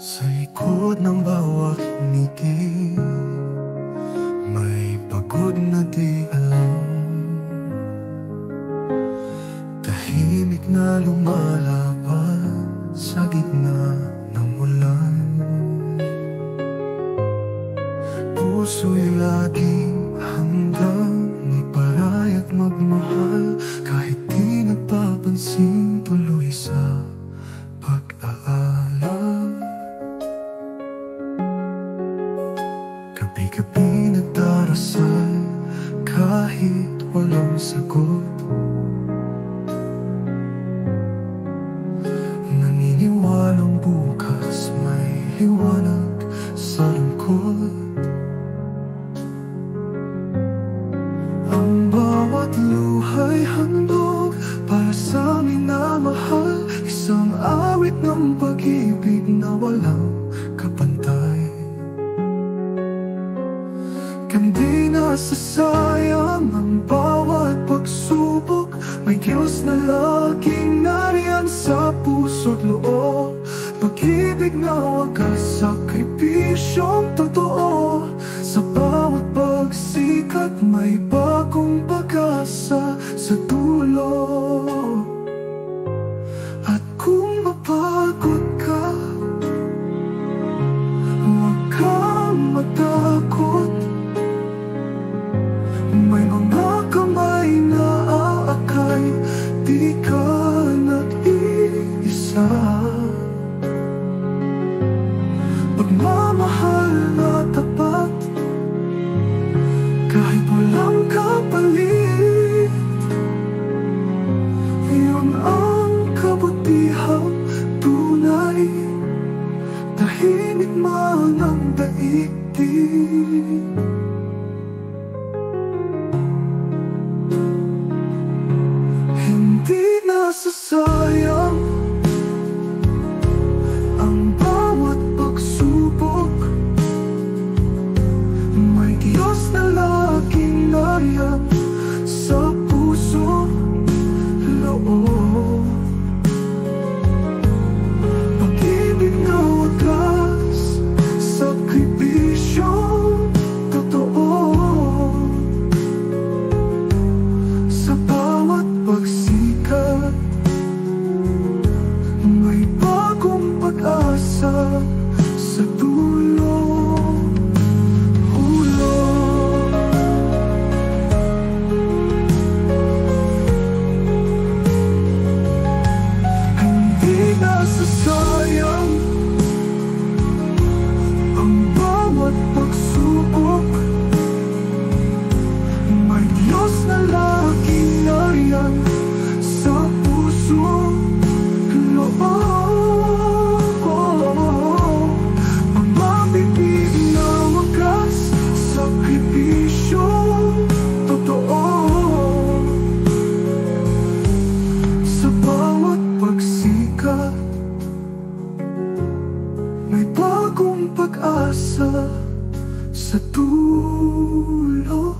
Sa likod ng bawat ngiti, may pagod na di alam. Tahimik na lumalapad sa gitna ng ulan. Puso'y laging handang iparayat magmahal, kahit di nagpapansin tuloy sa pag-aalam. Gabi-gabi nagdarasal kahit walang sagot. Naniniwalang bukas may liwanag sa lungkot. Ang bawat luha'y handog para sa amin na mahal, isang awit ng pag-ibig na walang kapantay. Hindi nasasayang ang bawat pagsubok, may Diyos na laging nariyan sa puso't loob. Pag-ibig na wagas, sakripisyong totoo. Sa bawat pagsikat may bagong pag-asa sa dulo. At kung mapagod ka, huwag kang matakot. May mga kamay na aakay, di ka nag-iisa. Pagmamahal na tapat, kahit walang kapalit, yun ang kabutihang tunay. Tahimik man ang daigdig, hindi nasasayang ang bawat pagsubok. May Diyos na laging nariyan sa puso loob. Pag-ibig na wagas, sakripisyong totoo. Sa bawat pagsikat may bagong pag-asa sa dulo. Hindi nasasayang ang bawat pagsubok. May Diyos na laging nariyan sa puso loob. Pag-ibig na wagas, sakripisyong totoo. Sa bawat pagsikat may bagong pag-asa sa dulo.